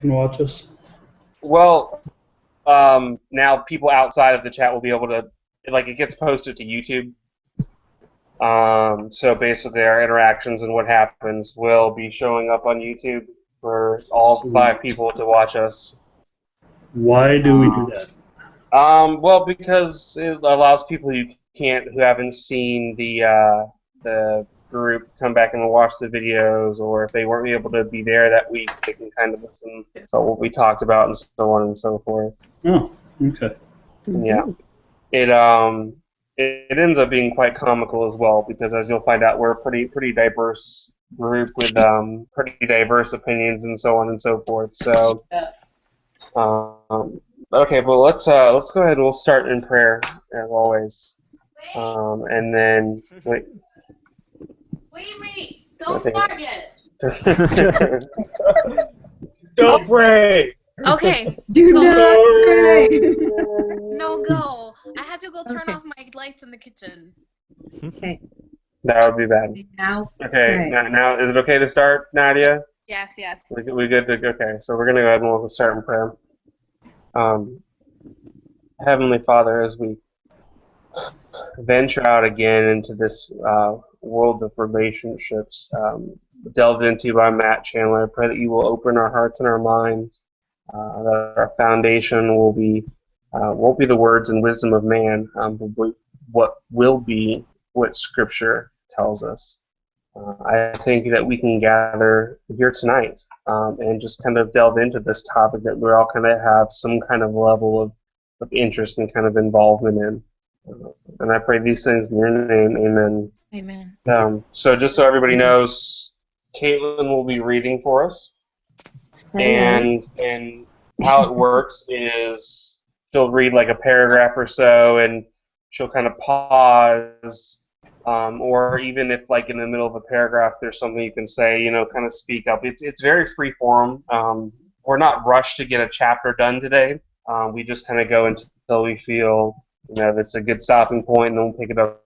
can watch us? Well, now people outside of the chat will be able to, like, it gets posted to YouTube. So basically, our interactions and what happens will be showing up on YouTube for all Sweet. 5 people to watch us. Why do we do that? Well, because it allows people who haven't seen the group come back and watch the videos, or if they weren't able to be there that week, they can kind of listen to what we talked about and so on and so forth. Oh, okay. Yeah, it ends up being quite comical as well because, as you'll find out, we're a pretty diverse group with pretty diverse opinions and so on and so forth. So, okay, well let's go ahead and we'll start in prayer as always, and then wait. Wait! Don't Okay. start yet. Don't pray. Okay. Do Go. not pray. No, go. I had to go turn Okay. off my lights in the kitchen. Okay. That would be bad. Now. Okay, Right. now is it okay to start, Nadia? Yes. We good to okay? So we're gonna go ahead and we'll start in prayer. Heavenly Father, as we venture out again into this world of relationships delved into by Matt Chandler, I pray that you will open our hearts and our minds, that our foundation will be won't be the words and wisdom of man, but what will be what Scripture tells us. I think that we can gather here tonight and just kind of delve into this topic that we all kind of have some kind of level of interest and kind of involvement in. And I pray these things in your name, amen. Amen. So just so everybody knows, Caitlin will be reading for us, and how it works is she'll read like a paragraph or so, and she'll kind of pause, or even if like in the middle of a paragraph there's something you can say, kind of speak up. It's very free form. We're not rushed to get a chapter done today. We just kind of go until we feel that's a good stopping point, and then we'll pick it up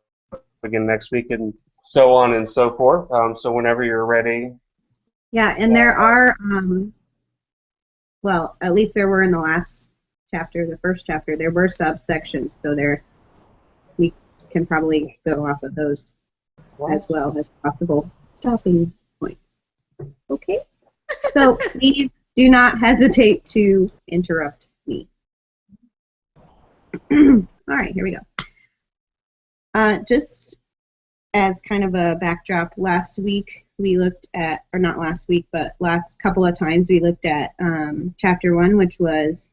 again next week, and so on and so forth. So whenever you're ready. Yeah, and there are, well, at least there were in the last chapter, the first chapter, there were subsections, so we can probably go off of those as well as possible stopping points. Okay? So please do not hesitate to interrupt me. All right, here we go. Just as kind of a backdrop, last week we looked at, or not last week, but last couple of times we looked at chapter 1, which was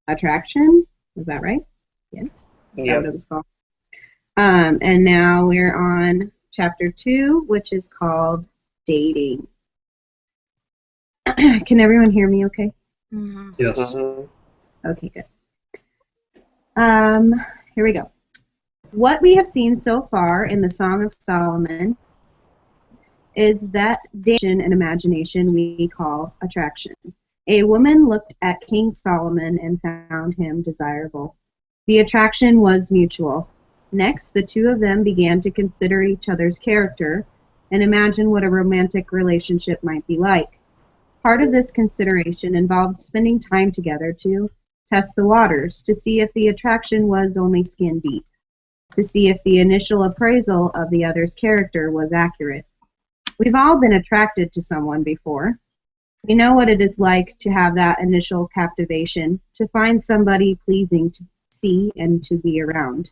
attraction. Was that right? Yes. That's what it was called. And now we're on chapter 2, which is called dating. Can everyone hear me okay? Mm-hmm. Yes. Okay, good. Here we go. What we have seen so far in the Song of Solomon is that dating and imagination we call attraction. A woman looked at King Solomon and found him desirable. The attraction was mutual. Next, the two of them began to consider each other's character and imagine what a romantic relationship might be like. Part of this consideration involved spending time together to test the waters, to see if the attraction was only skin deep, to see if the initial appraisal of the other's character was accurate. We've all been attracted to someone before. We know what it is like to have that initial captivation, to find somebody pleasing to see and to be around.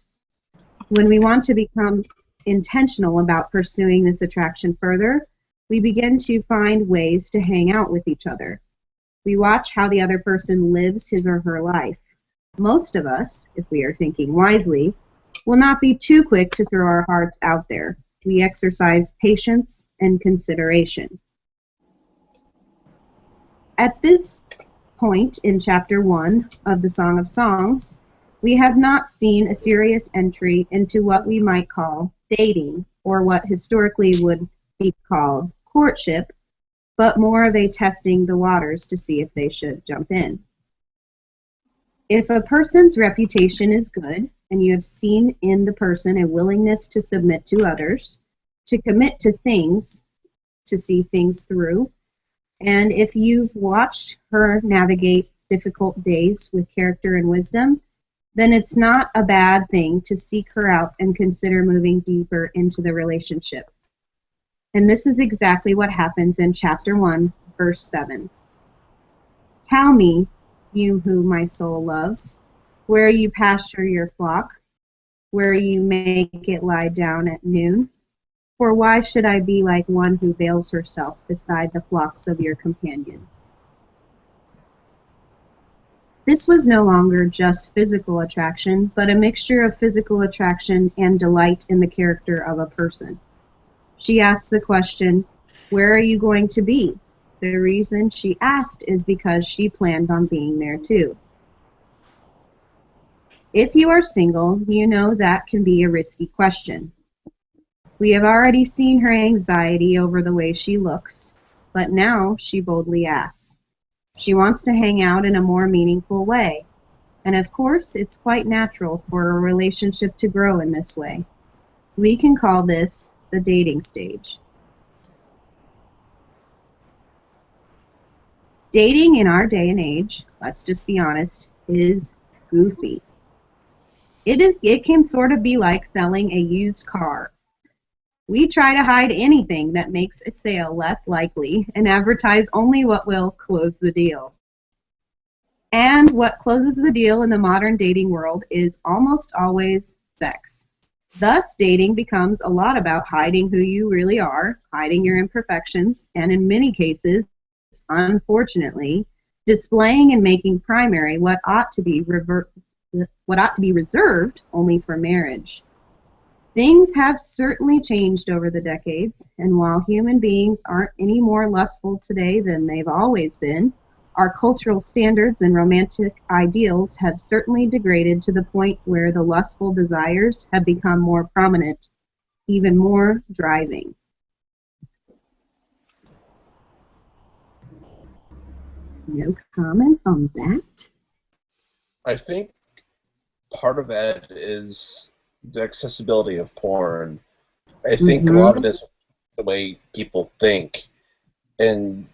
When we want to become intentional about pursuing this attraction further, we begin to find ways to hang out with each other. We watch how the other person lives his or her life. Most of us, if we are thinking wisely, will not be too quick to throw our hearts out there. We exercise patience and consideration. At this point in chapter 1 of the Song of Songs, we have not seen a serious entry into what we might call dating, or what historically would be called courtship, but more of a testing the waters to see if they should jump in. If a person's reputation is good, and you have seen in the person a willingness to submit to others, to commit to things, to see things through, And if you've watched her navigate difficult days with character and wisdom, then it's not a bad thing to seek her out and consider moving deeper into the relationship. And this is exactly what happens in chapter 1, verse 7. Tell me, you whom my soul loves, where you pasture your flock, where you make it lie down at noon. For why should I be like one who veils herself beside the flocks of your companions? This was no longer just physical attraction, but a mixture of physical attraction and delight in the character of a person. She asked the question, where are you going to be? The reason she asked is because she planned on being there too. If you are single, you know that can be a risky question. We have already seen her anxiety over the way she looks, but now she boldly asks. She wants to hang out in a more meaningful way, and of course it's quite natural for a relationship to grow in this way. We can call this the dating stage. Dating in our day and age, let's just be honest, is goofy. It can sort of be like selling a used car. We try to hide anything that makes a sale less likely and advertise only what will close the deal. And what closes the deal in the modern dating world is almost always sex. Thus, dating becomes a lot about hiding who you really are, hiding your imperfections, and in many cases, unfortunately, displaying and making primary what ought to be reserved only for marriage. Things have certainly changed over the decades, and while human beings aren't any more lustful today than they've always been, our cultural standards and romantic ideals have certainly degraded to the point where the lustful desires have become more prominent, even more driving. No comments on that? I think part of that is the accessibility of porn. I think a lot of it is the way people think. And,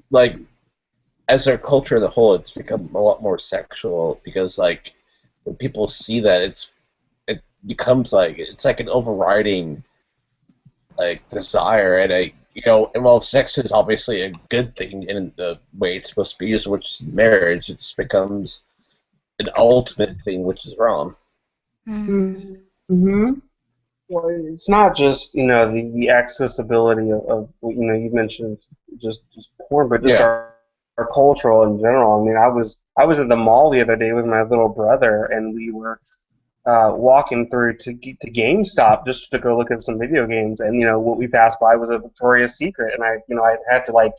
like, as our culture as a whole, it's become a lot more sexual because, like, when people see that, it becomes like, it's like an overriding, like, desire. And, and while sex is obviously a good thing in the way it's supposed to be used, which is marriage, it becomes an ultimate thing, which is wrong. Mm-hmm. Well, it's not just the accessibility of you mentioned just porn, but just our cultural in general. I mean, I was at the mall the other day with my little brother, and we were walking through to GameStop just to go look at some video games, and what we passed by was a Victoria's Secret, and I had to like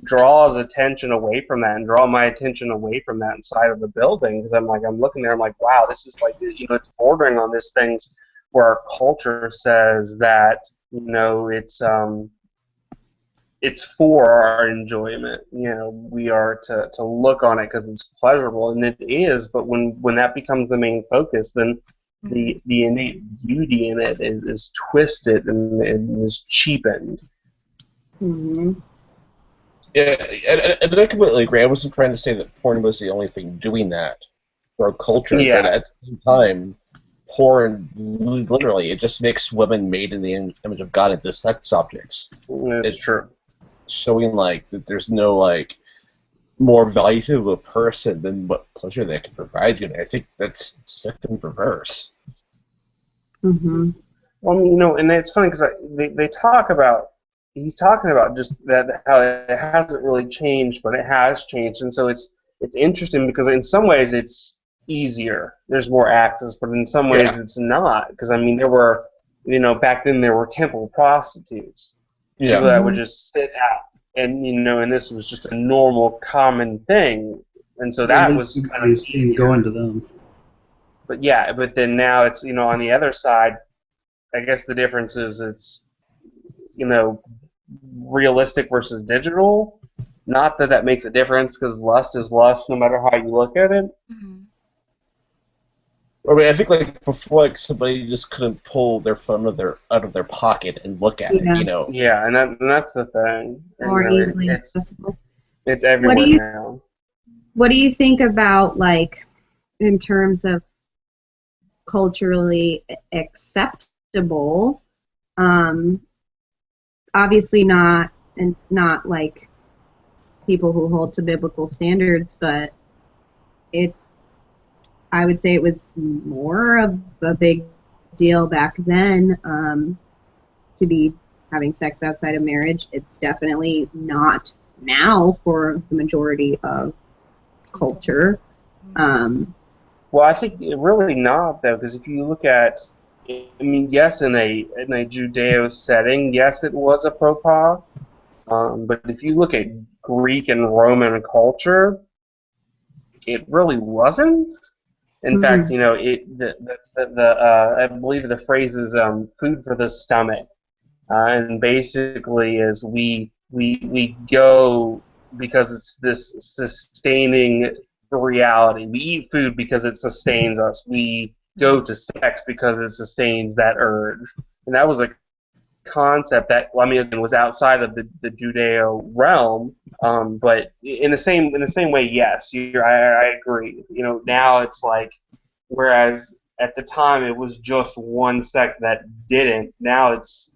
draw his attention away from that and draw my attention away from that inside of the building because I'm looking there, I'm like, wow, this is like it's bordering on this things where our culture says that it's for our enjoyment. We are to look on it because it's pleasurable, and it is. But when that becomes the main focus, then the innate beauty in it is twisted and is cheapened. Mm-hmm. Yeah, and I completely agree. I wasn't trying to say that porn was the only thing doing that for our culture, but at the same time, porn, literally, it just makes women made in the image of God into sex objects. It's true. Showing, like, that there's no, like, more value to a person than what pleasure they can provide you. And I think that's sick and perverse. Mm-hmm. Well, and it's funny because they talk about, he's talking about just that how it hasn't really changed, but it has changed, and so it's interesting because in some ways it's easier. There's more access, but in some ways it's not because there were, back then there were temple prostitutes, people that would just sit out, and and this was just a normal, common thing, and so that was kind of easier. Going to them. But then now it's on the other side. I guess the difference is it's realistic versus digital. Not that makes a difference because lust is lust no matter how you look at it. Mm-hmm. I mean, I think like before, like somebody just couldn't pull their phone out of their pocket and look at it. Yeah, and that's the thing. More easily accessible. It's What do everywhere you now. What do you think about, like, in terms of culturally acceptable? Um, Obviously not like people who hold to biblical standards, but it I would say it was more of a big deal back then, to be having sex outside of marriage. It's definitely not now for the majority of culture. Well, I think really not though, because if you look at, I mean, yes, in a Judeo setting, yes, it was a faux pas. But if you look at Greek and Roman culture, it really wasn't. In fact, Mhm. you know, I believe the phrase is food for the stomach, and basically is we go because it's this sustaining reality. We eat food because it sustains us. We go to sex because it sustains that urge, and that was a concept that, well, I mean, again, was outside of the Judeo realm. But in the same way, yes, I agree. You know, now it's like, whereas at the time it was just one sect that didn't. Now it's,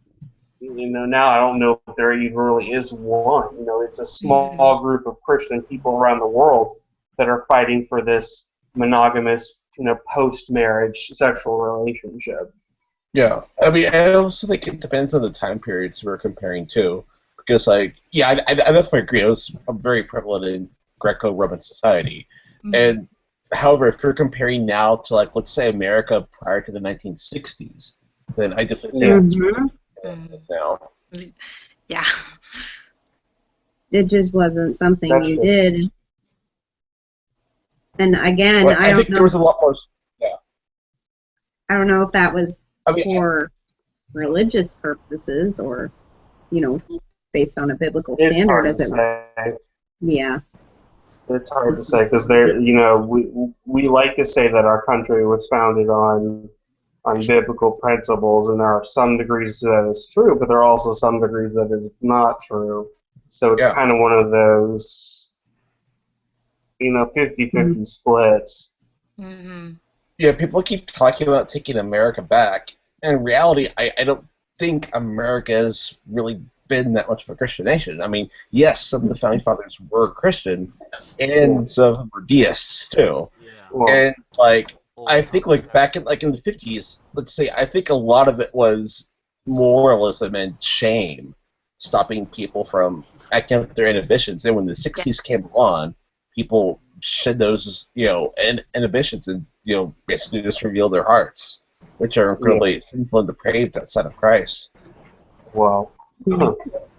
now I don't know if there even really is one. You know, it's a Mhm. small group of Christian people around the world that are fighting for this monogamous, post-marriage sexual relationship. Yeah, I mean, I also think it depends on the time periods we're comparing to, because, like, yeah, I definitely agree. It was very prevalent in Greco-Roman society, Mhm. and however, if you're comparing now to, like, let's say America prior to the 1960s, then I definitely think Yeah, it's Mhm. different now. Yeah. It just wasn't something that's you true. did. And again, But I think there was a lot more. Yeah, I don't know if that was I mean, for religious purposes or, you know, based on a biblical It's standard hard to as it was. say. Yeah. It's hard to say because we like to say that our country was founded on biblical principles, and there are some degrees to that is true, but there are also some degrees that is not true. So it's yeah, kind of one of those, 50-50 splits. Mhm. yeah. People keep talking about taking America back. In reality, I don't think America has really been that much of a Christian nation. I mean, yes, some of the founding fathers were Christian, Yeah. and some of them were deists too. Yeah. Well, And, like, I Old think, like, Testament. back in the 50s, let's say, I think a lot of it was moralism and shame stopping people from acting up their inhibitions. And when the Yeah. 60s came along, people shed those, inhibitions and, basically just reveal their hearts, which are yeah. incredibly sinful and depraved outside of Christ. Well, Mhm.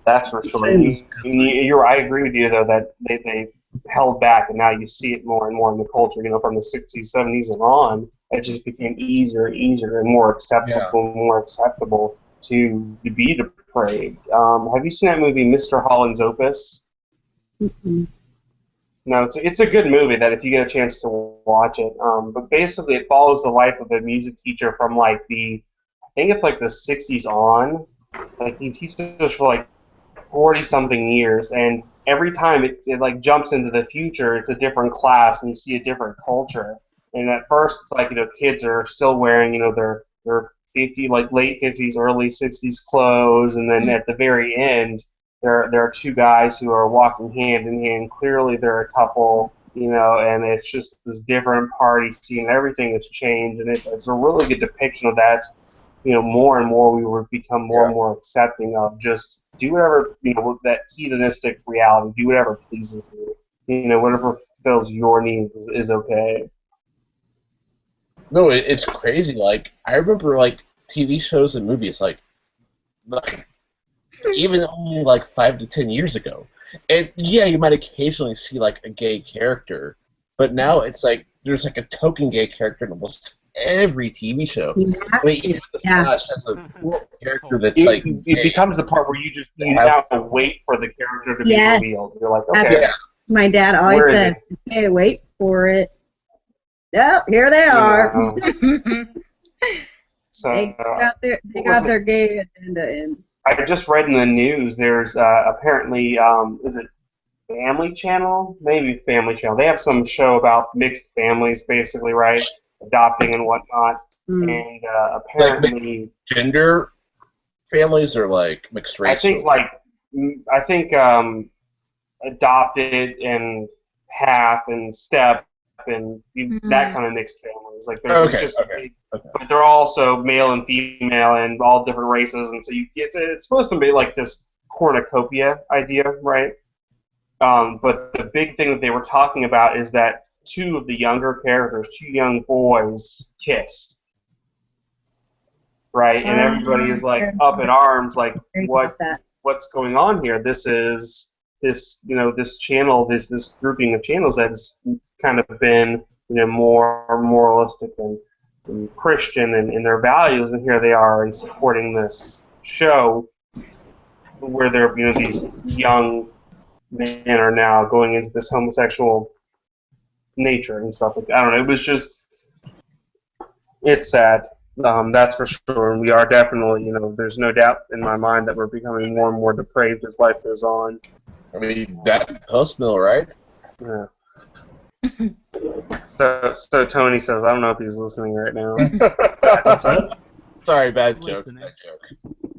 that's for sure. Shame is a good thing. I agree with you though that they held back, and now you see it more and more in the culture. From the '60s, '70s, and on, it just became easier and easier and Yeah. more acceptable to be depraved. Have you seen that movie, Mr. Holland's Opus? Mhm. No, it's a good movie that if you get a chance to watch it. But basically, it follows the life of a music teacher from like I think it's like the '60s on. Like he teaches us for like 40 something years, and every time it like jumps into the future, it's a different class and you see a different culture. And at first it's like, kids are still wearing, their 50, like late 50s early 60s clothes, and then Mhm. at the very end there are two guys who are walking hand in hand. Clearly they're a couple, and it's just this different party scene. Everything has changed, and it's a really good depiction of that. More and more we would become more Yeah. and more accepting of just do whatever, that hedonistic reality, do whatever pleases you. Whatever fulfills your needs is okay. No, it's crazy. Like, I remember, like, TV shows and movies, like even only like 5 to 10 years ago. And yeah, you might occasionally see like a gay character, but now it's like there's like a token gay character in almost every TV show. Yeah. I mean, even The Yeah. Flash has a character Token that's like gay. It gay. becomes the part where That you have, now wait for the character to be Yes. revealed. You're like, That's okay, yeah, my dad always where is said, it? "Hey, wait for it." Yep, here they You are. know. So They what was got it? their gay agenda in. I just read in the news. There's apparently, is it Family Channel, maybe Family Channel. They have some show about mixed families, basically, right? Adopting and whatnot. Mm. And Like apparently, gender families or like mixed I race? think like I think adopted and half and step and that Mm. kind of mixed families. Like there's it's Okay, just okay, okay. but they're also male and female and all different races, and so you get it's supposed to be like this cornucopia idea, right? But the big thing that they were talking about is that two of the younger characters, two young boys, kissed, right? And everybody is like up in arms, like Very about that. what's going on here? This is this channel, this grouping of channels that has kind of been more moralistic and Christian in their values, and here they are supporting this show where they're these young men are now going into this homosexual nature and stuff like that. I don't know. It was just it's sad. That's for sure. And we are definitely, there's no doubt in my mind that we're becoming more and more depraved as life goes on. I mean, that post mill, right? Yeah. So Tony says, I don't know if he's listening right now. What's that? Sorry, bad joke. Listening.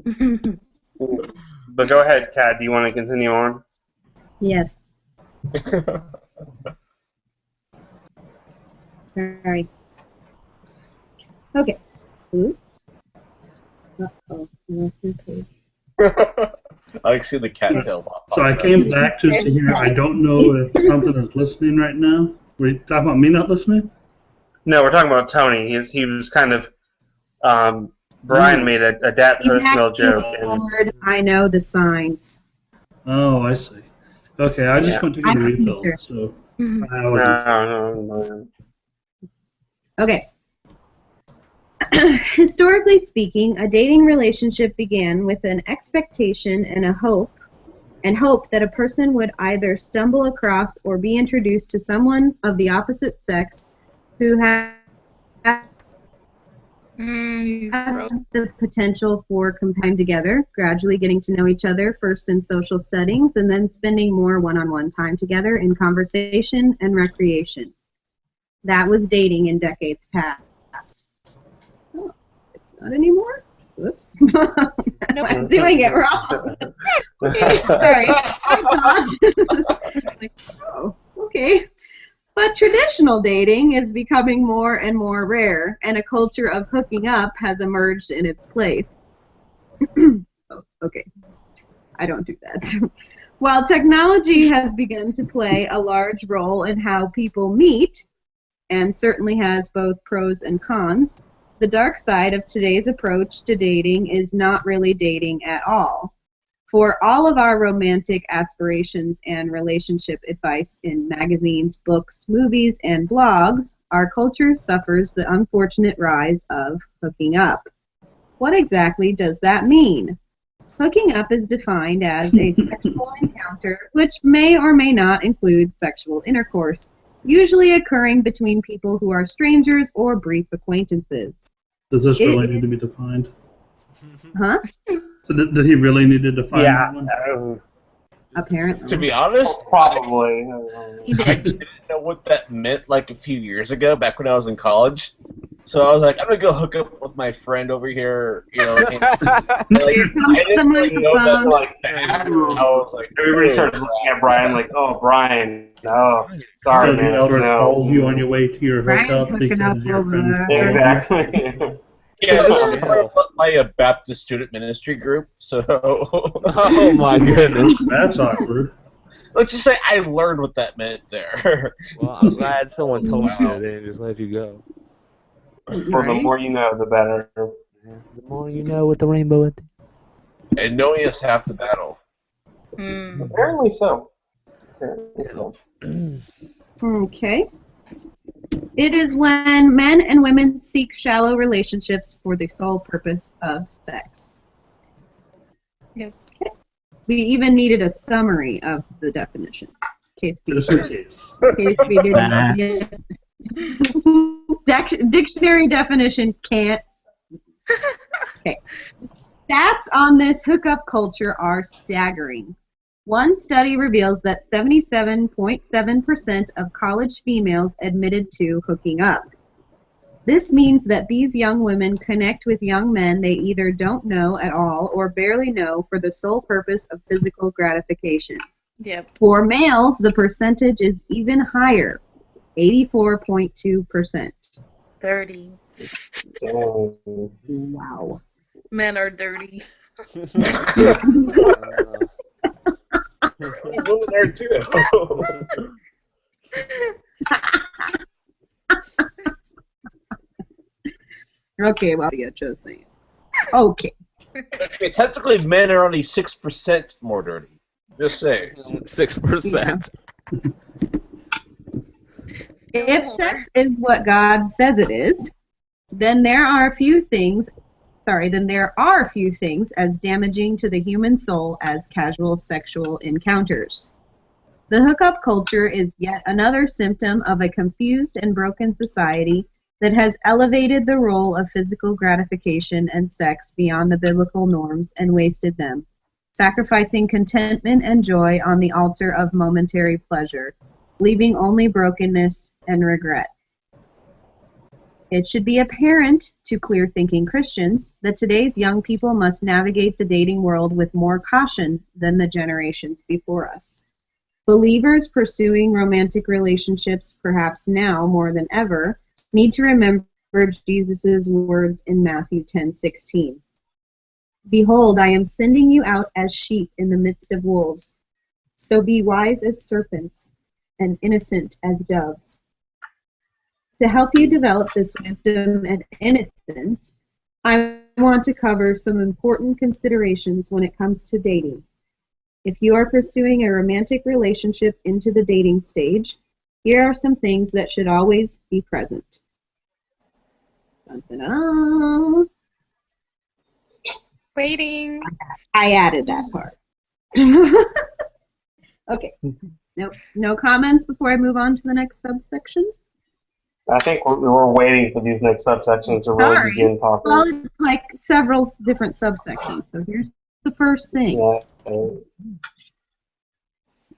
Bad joke. But go ahead, Kat. Do you want to continue on? Yes. Sorry. Okay. Ooh. Uh-oh. I lost my page. I like see the cattail. So I came back just to hear. I don't know if something is listening right now. Were you talking about me not listening? No, we're talking about Tony. He was kind of Brian made a dat personal joke, and Lord, I know the signs. Oh, I see. Okay, I just Yeah. went to get a I'm a refill, teacher. so Mhm. I wasn't. no. Okay. Historically speaking, a dating relationship began with an expectation and hope that a person would either stumble across or be introduced to someone of the opposite sex who had the potential for time together, gradually getting to know each other first in social settings and then spending more one-on-one time together in conversation and recreation. That was dating in decades past. Oh, it's not anymore? Whoops. I'm doing it wrong. Sorry. I thought. Like, oh, okay. But traditional dating is becoming more and more rare, and a culture of hooking up has emerged in its place. Oh, okay. I don't do that. While technology has begun to play a large role in how people meet, and certainly has both pros and cons, the dark side of today's approach to dating is not really dating at all. For all of our romantic aspirations and relationship advice in magazines, books, movies, and blogs, our culture suffers the unfortunate rise of hooking up. What exactly does that mean? Hooking up is defined as a sexual encounter which may or may not include sexual intercourse, usually occurring between people who are strangers or brief acquaintances. Does this really need to be defined? Huh? So did he really need to define that one? Yeah, Apparently. To be honest, probably. He I did. didn't know what that meant like a few years ago, back when I was in college. So I was like, I'm gonna go hook up with my friend over here, and, Here like, comes I the didn't really know that microphone. like that. I was like, Everybody oh, starts looking at Brian like, oh, Brian, no, So sorry, the man, elder no. calls you on your way to your Brian's hookup hooking up because your over friend there. called you. Exactly. yeah, this is part of my Baptist student ministry group. So Oh my goodness. That's awkward. let's just say I learned what that meant there. Well, I'm glad someone told you Wow. that and just let you go. For the more you know, the better. The more you know with the rainbow at the And knowing is half the battle. Mm. Apparently so. Apparently so. Okay. It is when men and women seek shallow relationships for the sole purpose of sex. Yes. Okay. We even needed a summary of the definition. In case we, Just in case. didn't get dictionary definition can't. Okay. Stats on this hookup culture are staggering. One study reveals that 77.7% of college females admitted to hooking up. This means that these young women connect with young men they either don't know at all or barely know for the sole purpose of physical gratification. Yep. For males, the percentage is even higher, 84.2%. 30. Dang. Wow. Men are dirty. Women are too. Okay, well, yeah, just saying. Okay. Okay, technically, men are only 6% more dirty. Just saying. 6%. If sex is what God says it is, then there are few things as damaging to the human soul as casual sexual encounters. The hookup culture is yet another symptom of a confused and broken society that has elevated the role of physical gratification and sex beyond the biblical norms and wasted them, sacrificing contentment and joy on the altar of momentary pleasure, leaving only brokenness and regret. It should be apparent to clear-thinking Christians that today's young people must navigate the dating world with more caution than the generations before us. Believers pursuing romantic relationships, perhaps now more than ever, need to remember Jesus' words in Matthew 10:16. Behold, I am sending you out as sheep in the midst of wolves. So be wise as serpents and innocent as doves. To help you develop this wisdom and innocence, I want to cover some important considerations when it comes to dating. If you are pursuing a romantic relationship into the dating stage, here are some things that should always be present. Dun-dun-dun. Waiting. I added that part. Okay. No comments before I move on to the next subsection? I think we're waiting for these next subsections to really Sorry. begin talking. Well, it's like several different subsections. So here's the first thing.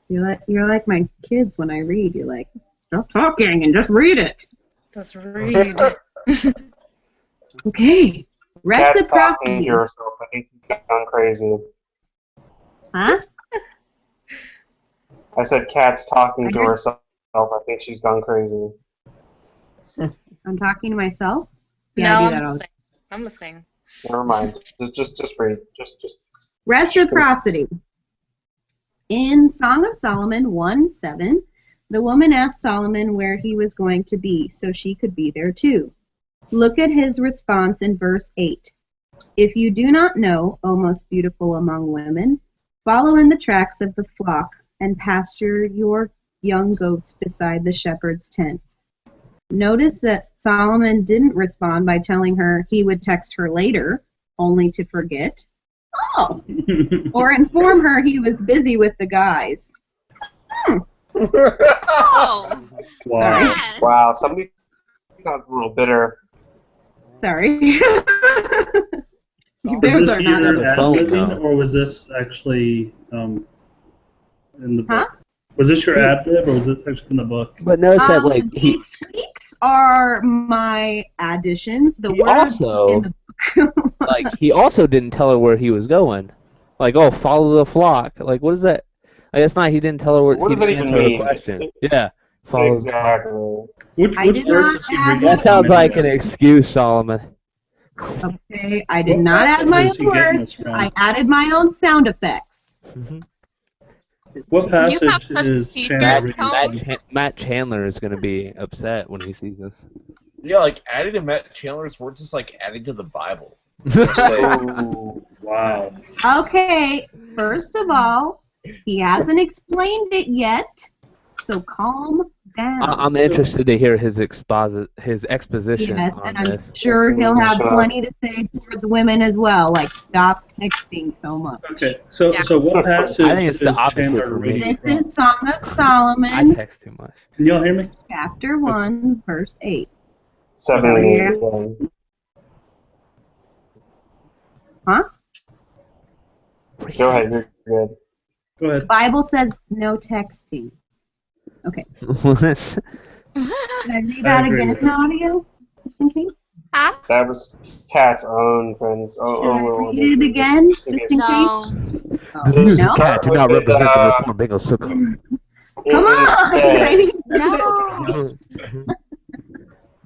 Yeah, You're like my kids when I read. You're like, stop talking and just read it. Just read. Okay. Cat's talking Reciprocity. to herself. I think she's gone crazy. Huh? I said Cat's talking to I heard- herself. I think she's gone crazy. I'm talking to myself? No, Yeah, I do I'm that all the listening. I'm listening. Never mind. Just read. Just. Reciprocity. In Song of Solomon 1:7, the woman asked Solomon where he was going to be so she could be there too. Look at his response in verse 8. If you do not know, O most beautiful among women, follow in the tracks of the flock and pasture your young goats beside the shepherd's tents. Notice that Solomon didn't respond by telling her he would text her later, only to forget. Oh! Or inform her he was busy with the guys. Oh, Wow. yeah. Wow, somebody sounds a little bitter. Sorry. Was Those this are not your the phone, ad-libbing, though. or was this actually in the book? Huh? Was this your ad-lib, or was this actually in the book? But notice that, like, he These squeaks are my additions. The He words also- in the book. he also didn't tell her where he was going. Like, oh, follow the flock. Like, what is that? Like, it's not. He didn't tell her What he does that didn't even answer her mean? question. Yeah, follow. Exactly. Which I did verse not is he add reading? That sounds from? like an excuse, Solomon. Okay, I did What not add passage my is he own getting words. this from? I added my own sound effects. What You passage have such is teachers Chandler Matt reading tone. from? Matt Chandler is going to be upset when he sees this. Yeah, like adding to Matt Chandler's words is like adding to the Bible. Just saying. Ooh. Wow. Okay, first of all, he hasn't explained it yet, so calm down. I'm interested to hear his exposition Yes, on and I'm this. sure he'll have Sure. plenty to say towards women as well, like stop texting so much. Okay, so Yeah. so what passage I think it's the is opposite Chandler for me. reading This from? is Song of I Solomon, text too much. Can y'all hear me? chapter 1, verse 8. 7 and Yeah. 8 again. Huh? Go ahead, you're good. Go The ahead. Bible says no texting. Okay. Can I read that agree again with in that. audio, just in case? Huh? That was Kat's own friends. Should I Little read it edition, again, just in just case. in No. case? The views No? of Cat do not represent the Reformed Bingo Club. Come on! I Instead, need to No.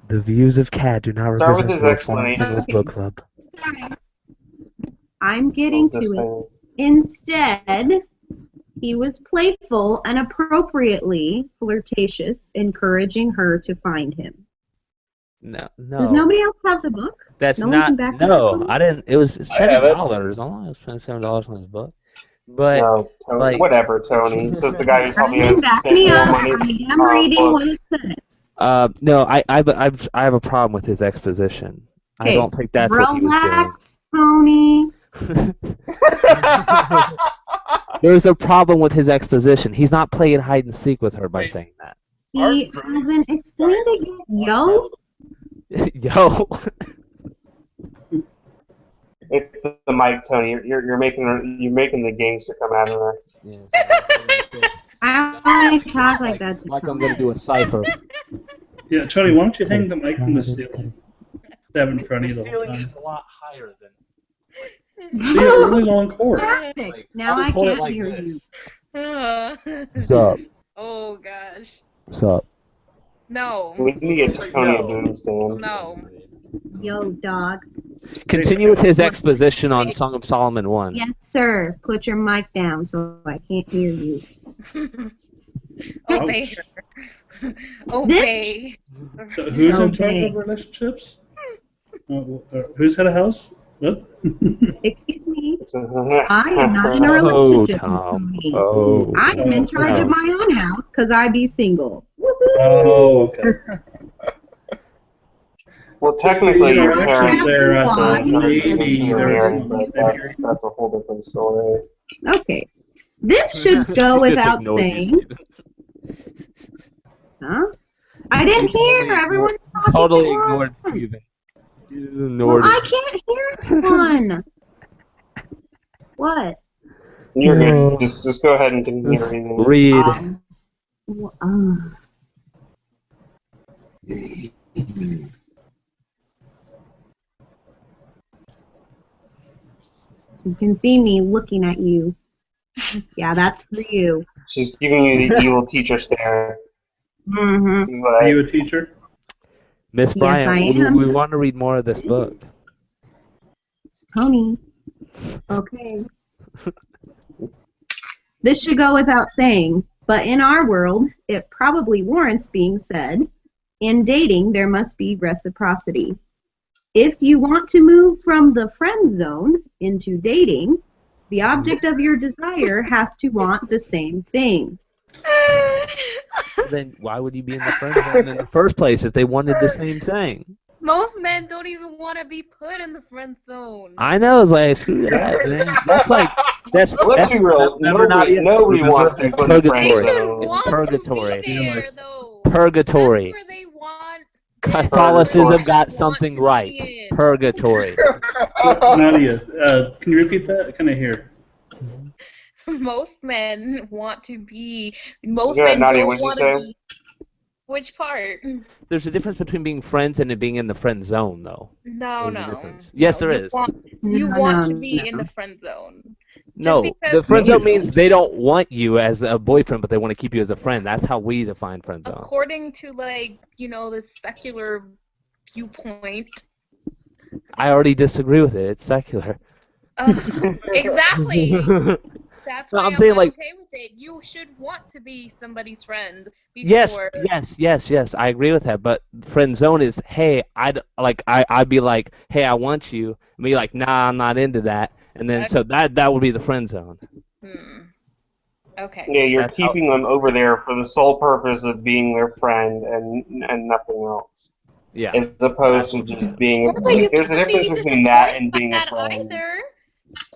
The views of Cat do not start with represent his the Reformed explanation. Singles Book Club. Sorry. I'm getting This to it. thing. Instead, he was playful and appropriately flirtatious, encouraging her to find him. No, Does no. nobody else have the book? That's No one not. can back No, that up? I didn't. It was I have it. $7. All I was spending $7 on his book. But No, Tony, like- whatever, Tony. Says the guy who probably Brian, has back spent me more up. money I am on reading what books. it says. no, I have a problem with his exposition. I Okay, don't think that's what he was doing. relax, Tony. There's a problem with his exposition. He's not playing hide and seek with her by Wait. saying that. He hasn't explained it yet, yo. Yo. It's the mic, Tony. You're making the gangster come out of there. I don't talk like that. Like I'm gonna do a cipher. Yeah, Tony, why don't you hang the mic from the ceiling? Have it in front of you the whole time. a lot higher than. See, a really long cord. Perfect. Now I can't hear you. What's up? Oh gosh. What's up? No. We need to get Tony a boom stand. No. Yo, dog. Continue with his exposition on Song of Solomon 1. Yes, sir. Put your mic down so I can't hear you. Obey her. Obey. So who's in charge Okay. of relationships? Who's had a house? What? Excuse me. I am not in a Oh, relationship with Tom. Tony. Oh. I am in charge No. of my own house because I be single. Woohoo! Oh, okay. Well, technically, your Your parents actions there at Why? the lady, there's but that's a whole different story. Okay. This should go She just without ignored you, saying. Huh? I didn't hear. Everyone's talking. Totally at ignored once. Steven. You Well, ignored I him. can't hear anyone. What? You're No. good. Just go ahead and continue reading. Read. Well, you can see me looking at you. Yeah, that's for you. She's giving you the evil teacher stare. Mm-hmm. She's Are like, you a teacher? Miss Yes, I Bryant, am. we want to read more of this book. Tony. Okay. This should go without saying, but in our world, it probably warrants being said. In dating, there must be reciprocity. If you want to move from the friend zone into dating, the object of your desire has to want the same thing. Then why would you be in the friend zone in the first place if they wanted the same thing? Most men don't even want to be put in the friend zone. I know, it's like, screw that, man. That's like, that's, let's be real. remember, Nobody Nadia, wants to be put in the purgatory. They friend should zone. It's want purgatory. to be there, though. Purgatory. That's where they want. Catholicism got Want something to be right. in. Purgatory. Nadia, can you repeat that? Can I hear? Most men want to be. Most Yeah, men Nadia, don't what'd you want to say? be. Which part? There's a difference between being friends and it being in the friend zone, though. No, There's a no. difference. Yes, there You is. You No, want no, to be no. in the friend zone. No, because the friend zone maybe- means they don't want you as a boyfriend, but they want to keep you as a friend. That's how we define friend zone. According to, like, the secular viewpoint. I already disagree with it. It's secular. Exactly. That's No, why I'm I'm saying, not like- okay with it. You should want to be somebody's friend before. Yes. I agree with that. But friend zone is, hey, I'd be like, hey, I want you. And be like, nah, I'm not into that. And then so that would be the friend zone. Okay. Yeah, you're That's how- keeping them over there for the sole purpose of being their friend and nothing else. Yeah. As opposed to just being. Yeah, but you There's a can't be difference between that and disappointed by being a that friend. either.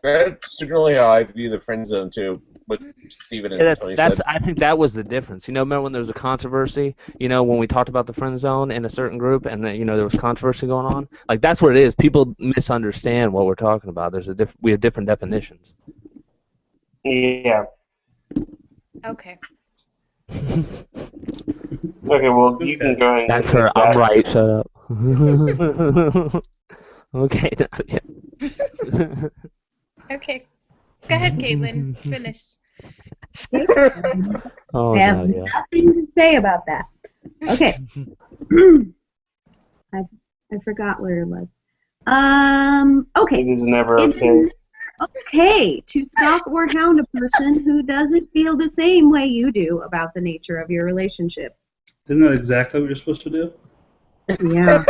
That's generally how I view the friend zone too. What Steven and Yeah, Tony that's said. I think that was the difference. Remember when there was a controversy? When we talked about the friend zone in a certain group, and then, there was controversy going on. Like that's what it is. People misunderstand what we're talking about. We have different definitions. Yeah. Okay. Okay, well, you can go ahead and That's get her. that. I'm right. Shut up. Okay. Okay. Go ahead, Caitlin. Finish. Oh I have no, yeah. nothing to say about that. Okay. I forgot where it was. Okay. It is never It okay. is okay to stalk or hound a person who doesn't feel the same way you do about the nature of your relationship. Isn't that exactly what you're supposed to do? Yeah.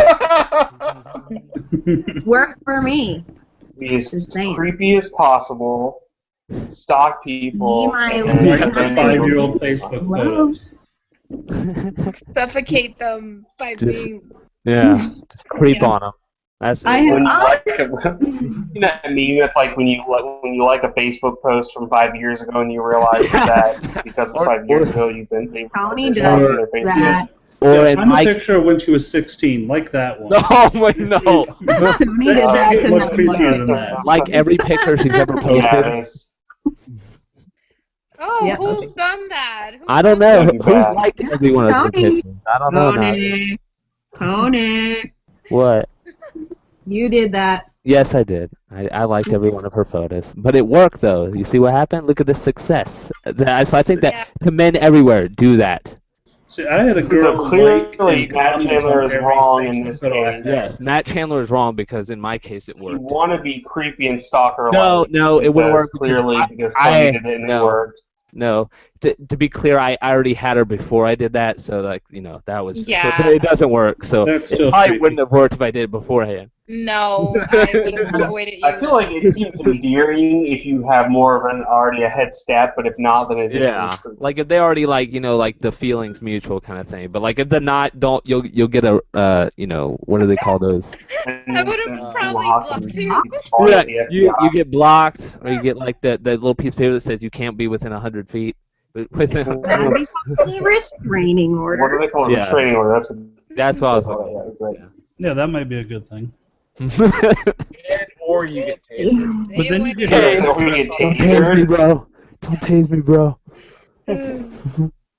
Work for me. Be as Just saying. creepy as possible. Stalk people. Be my and Like then 5-year-old Facebook Hello? photos. Suffocate them by Just- being. Yeah. Just creep on them. That's I it. when you have like a, you know what I mean? That's like when you like a Facebook post from 5 years ago and you realize that because it's 5 years ago you've been Tony their does Facebook. that. Or Yeah, in find a my picture of when she was 16, like that one. no, wait, no. Tony did that Get to much me. creepier than that. Like every picture she's ever Yeah, posted. it is. Oh, Yep. who's done that? Who's I don't done know That'd be who's bad. liked every one of her Tony. pictures. I don't know now. Tony. What? You did that. Yes, I did. I liked every one of her photos, but it worked though. You see what happened? Look at the success. So I think that Yeah. to men everywhere, do that. See, I had a So girl clearly, like and Matt comment Chandler on is every wrong in Facebook this photo I case. had. Yes, Matt Chandler is wrong because in my case it You worked. want to be creepy and stalker-like. No, it wouldn't work because Clearly, because I Tony did it and it no. worked. No, to be clear, I already had her before I did that, so like that was Yeah. so it doesn't work. So That's it still probably creepy. wouldn't have worked if I did it beforehand. No, I would have avoided you. I feel like it seems endearing if you have more of an already a head stat, but if not, then it just Yeah, seems creepy. like if they already like the feelings mutual kind of thing. But like if they're not, you'll get a what do they call those? I would have probably blocked you. Yeah, you get blocked or you get like that little piece of paper that says you can't be within 100 feet. Within, That'd be called a restraining What do order. they call it? Yeah. Restraining order. that's what I was Oh, looking yeah, that's right. Yeah, that might be a good thing. Or you get tasered. But then you get Hey, So we get Don't tase me, tasered. bro. Don't tase me, bro.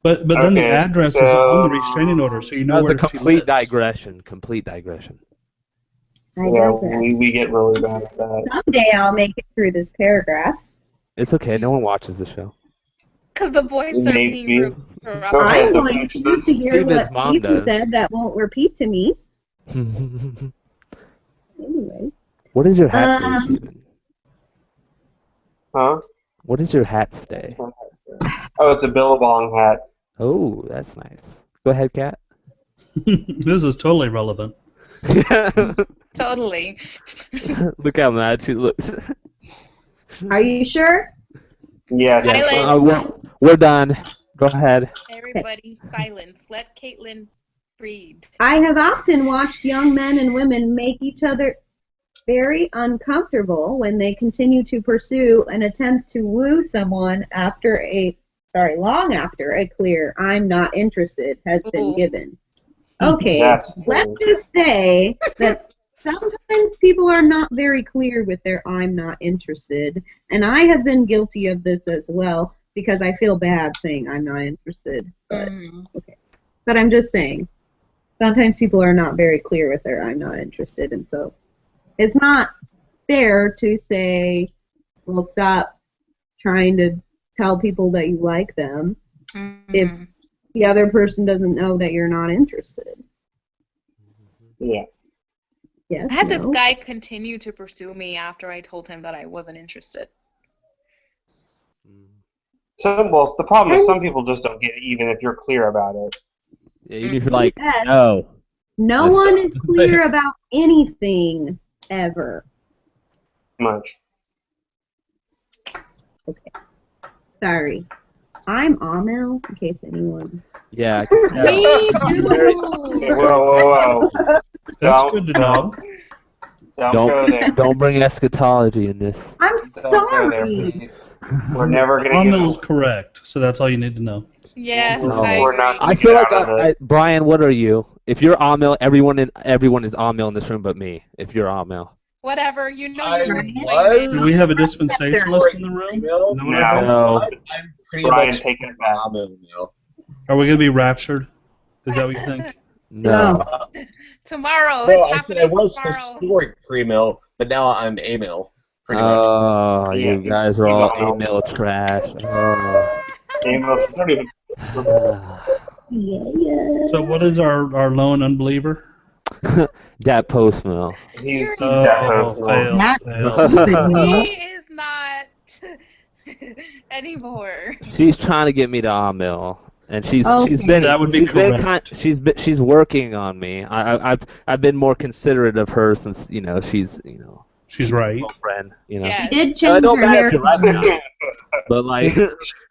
But then the Okay, address is so- on the restraining order, so you know That was where a she complete lives. digression. Complete digression. I Yeah, digress. we get really bad at that. Someday I'll make it through this paragraph. It's okay. No one watches the show. Because the boys are Maybe. being rude. Go ahead, I'm the going future- to hear Steven's what mom Stephen does. said that won't repeat to me. What Anyway. is your hat say, Um, Steven? Huh? What does your hat say? Oh, it's a Billabong hat. Oh, that's nice. Go ahead, Kat. This is totally relevant. Totally. Look how mad she looks. Are you sure? Yes. Silence. We're done. Go ahead. Everybody, silence. Let Caitlin read. I have often watched young men and women make each other very uncomfortable when they continue to pursue an attempt to woo someone long after a clear "I'm not interested" has been Ooh. given. Okay, That's let's true. just say that sometimes people are not very clear with their "I'm not interested," and I have been guilty of this as well because I feel bad saying I'm not interested. But I'm just saying, sometimes people are not very clear with their "I'm not interested," and so it's not fair to say, well, stop trying to tell people that you like them if the other person doesn't know that you're not interested. Yeah. Yes, I had this no? guy continue to pursue me after I told him that I wasn't interested. The problem is some people just don't get it, even if you're clear about it. Yeah, even if you're like, Yes. no. No That's- one is clear about anything ever. Much. Sorry. I'm Amel, in case anyone. Yeah. I can tell. Me Okay, too. whoa. That's Don't- good to know. Don't go there. Don't bring eschatology in this. I'm Don't go there, sorry. please. We're never gonna Amil get is correct, so that's all you need to know. Yes, No. I We're agree. not- I feel like Get out of it. Brian, what are you? If you're Amil, everyone is Amil in this room but me. If you're Amil. Whatever, you know I you're was- Do white. we have a dispensationalist in the room? No. Is that what I heard? No. I'm pretty Brian, much take it back. Amu now. Are we going to be raptured? Is that what you think? No. Tomorrow. No, It's I said I happening was tomorrow. historic pre-mill, but now I'm a-mill, pretty much. Oh, Yeah, you guys are he's all all email trash. Oh. Don't even. Yeah. So what is our lone unbeliever? That post mill. He's Oh, that person. fail. That- He is not anymore. She's trying to get me to Amil, and she's Okay. been That would be she's been correct. she's working on me. I've been more considerate of her since she's She's right. a friend Yes. She did It change don't her matter hair. if you like me or not, but like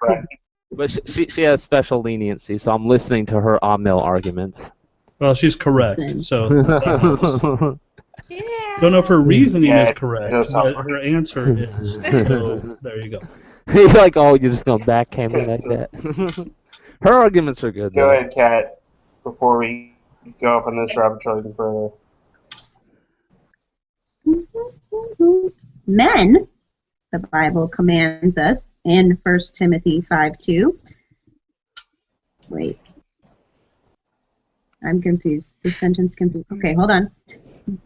Right. but she has special leniency, so I'm listening to her Amil arguments. Well, she's correct. So that helps. Yeah. Don't know if her reasoning Yeah, is it correct, does but help. her answer is. So there you go. You're like, oh, you're just gonna backhand me like that. Her arguments are good Go though. ahead, Kat, before we go up on this rabbit trail even further. Men, the Bible commands us in 1 Timothy 5:2. Wait. I'm confused. The sentence confused. Okay, hold on.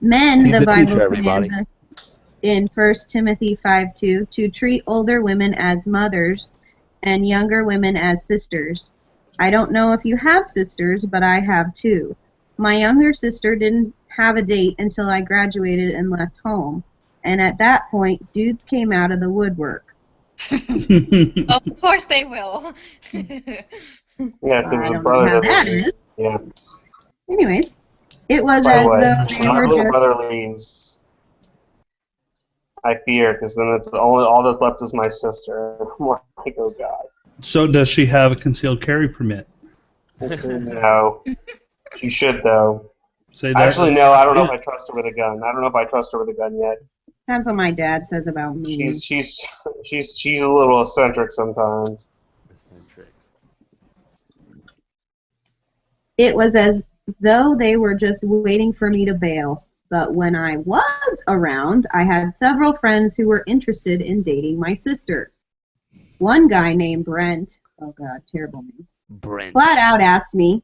Men, He's the the Bible teacher, everybody. commands us in 1 Timothy 5:2 to treat older women as mothers and younger women as sisters. I don't know if you have sisters, but I have two. My younger sister didn't have a date until I graduated and left home. And at that point, dudes came out of the woodwork. Of course they will. Yeah, because I the don't know brother how doesn't. that is. Yeah. Anyways, it was By the as way, though they when my were little just... brother leaves, I fear, because then it's all that's left is my sister. I'm like, oh god. So does she have a concealed carry permit? No. She should though. Say that. Actually, no. I don't know if I trust her with a gun. I don't know if I trust her with a gun yet. That's what my dad says about me. She's a little eccentric sometimes. It was as though they were just waiting for me to bail. But when I was around, I had several friends who were interested in dating my sister. One guy named Brent, oh god, terrible name, Brent. flat out asked me,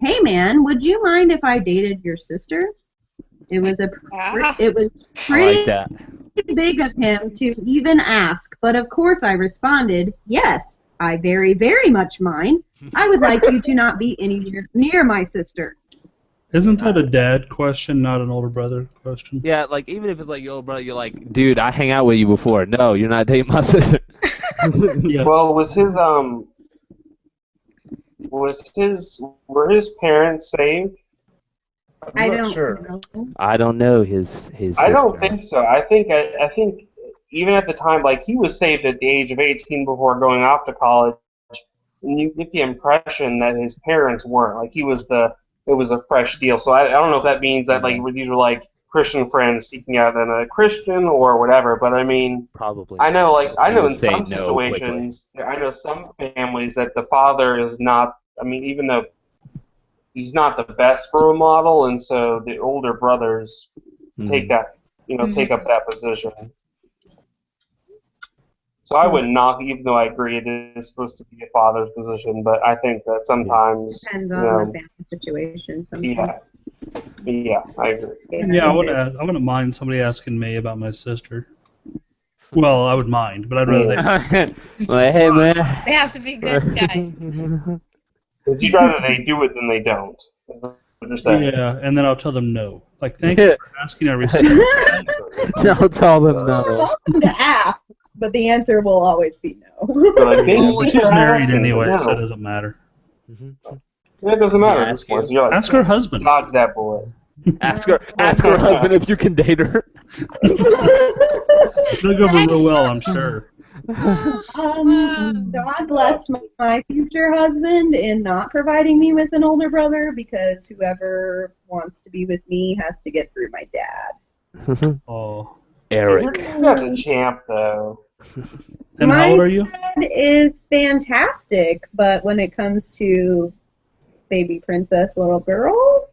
"Hey man, would you mind if I dated your sister?" It was Yeah. it was I pretty like that. big of him to even ask, but of course I responded, "Yes, I very, very much mind. I would like you to not be anywhere near my sister." Isn't that a dad question, not an older brother question? Yeah, like even if it's like your brother, you're like, dude, I hang out with you before. No, you're not dating my sister. Yeah. Well, were his parents saved? I I'm not don't sure. know. I don't know his I don't sister. think so. I think even at the time, like he was saved at the age of 18 before going off to college, and you get the impression that his parents weren't. Like it was a fresh deal. So I don't know if that means that like these were like Christian friends seeking out a Christian or whatever. But I mean, Probably. I know He would in say some no situations, I know some families that the father is not. I mean, even though he's not the best role model, and so the older brothers take that, take up that position. So I wouldn't knock, even though I agree it is supposed to be a father's position, but I think that sometimes, Depends on the family situation sometimes. yeah, I agree. Yeah, I wouldn't mind somebody asking me about my sister. Well, I would mind, but I'd rather they. Like, hey man. They have to be good guys. Would you rather they do it than they don't? Is what you're saying. Yeah, and then I'll tell them no. Like, thank you for asking. I received. Don't tell them You're no. welcome to ask, but the answer will always be no. But I think Oh, But she's married anyway, so it doesn't matter. It doesn't matter Yeah, at this point. So you're like, Ask her husband. dodge that bullet. Ask her husband if you can date her. It'll go over real well, I'm sure. God bless my future husband in not providing me with an older brother, because whoever wants to be with me has to get through my dad. Oh. Eric. That's a champ, though. And how old are you? My dad is fantastic, but when it comes to baby princess little girl,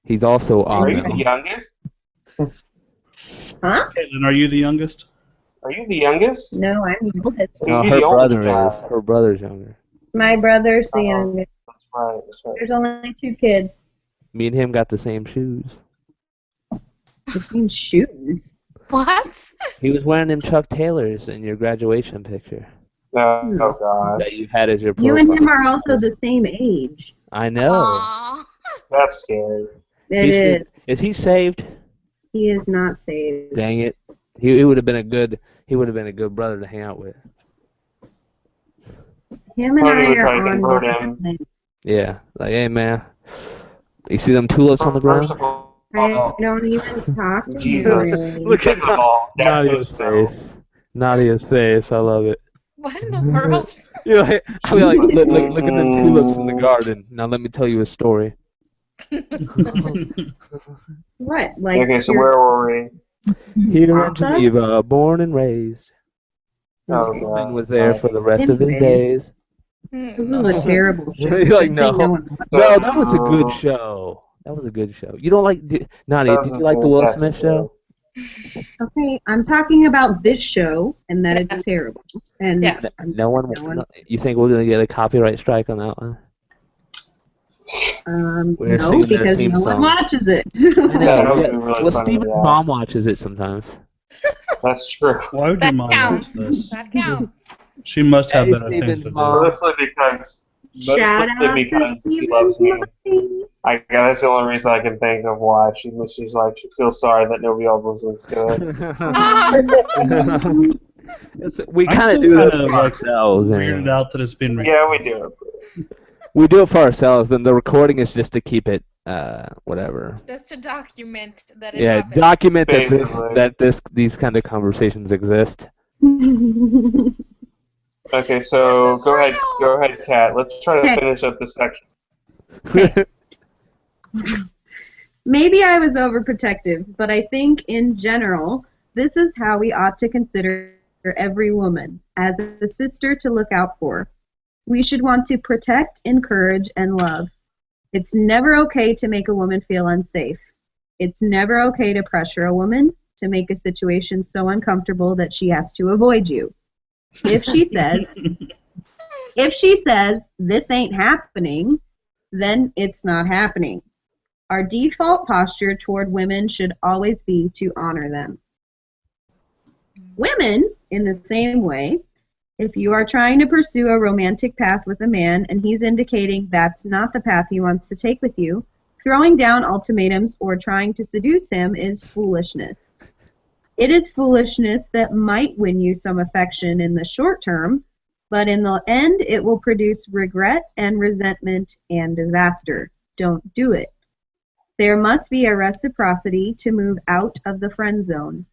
He's also Are you Amil. the youngest? huh? Caitlin, are you the youngest? Are you the youngest? No, I'm the oldest. No, You're her the oldest brother is. child. Her brother's younger. My brother's the Oh, youngest. that's right. That's right. There's only 2 kids. Me and him got the same shoes. The same shoes. What? He was wearing them Chuck Taylors in your graduation picture No, oh that gosh, you had as your You profile. and him are also the same age. I know. Aw. that's scary. It is. Is he saved? He is not saved. Dang it. He would have been a good brother to hang out with. Him and Tony I would are try to on convert different him. things. Yeah. Like, hey man, you see them tulips on the ground? First of all, I don't even talk to him Jesus. really. Look at Second of all, that Nadia's goes no. face. Nadia's face. I love it. What in the world? You're like, I'll be like, look at them tulips in the garden. Now let me tell you a story. What? Like Okay, so you're where were we? Here in Awesome. Geneva, born and raised, Oh, okay. and God. was there for the rest of his Anyways. days. This is a terrible show. You're like, Good no. thing no one watched. No, that was a good show. That was a good show. You don't like Nadia? That Did was you like the Will fantastic Smith show? Okay, I'm talking about this show and that it's terrible. And Yes. No one. You think we're gonna get a copyright strike on that one? We're no, singing their because theme no one song. watches it. I know. Yeah, that would Yeah. be really Well, funny, Steven's yeah. mom watches it sometimes. That's true. Why would your That mom watch counts. this? That counts. She must have Hey, better things Steven's to do. mom. Mostly because Shout out to he loves me. Steven. That's the only reason I can think of why she's like she feels sorry that nobody else listens to it. Ah, We I'm kind of still do this kinda, for ourselves. Weirded Anyway. out that it's been Yeah, we do. We do it for ourselves, and the recording is just to keep it, whatever. just to document that it Yeah, happened. document Basically. these kind of conversations exist. Okay, so This is go ahead, Kat. Let's try to Okay. finish up this section. Maybe I was overprotective, but I think in general, this is how we ought to consider every woman as a sister to look out for. We should want to protect, encourage, and love. It's never okay to make a woman feel unsafe. It's never okay to pressure a woman to make a situation so uncomfortable that she has to avoid you. If she says, this ain't happening, then it's not happening. Our default posture toward women should always be to honor them. Women, in the same way, if you are trying to pursue a romantic path with a man and he's indicating that's not the path he wants to take with you, throwing down ultimatums or trying to seduce him is foolishness. It is foolishness that might win you some affection in the short term, but in the end it will produce regret and resentment and disaster. Don't do it. There must be a reciprocity to move out of the friend zone.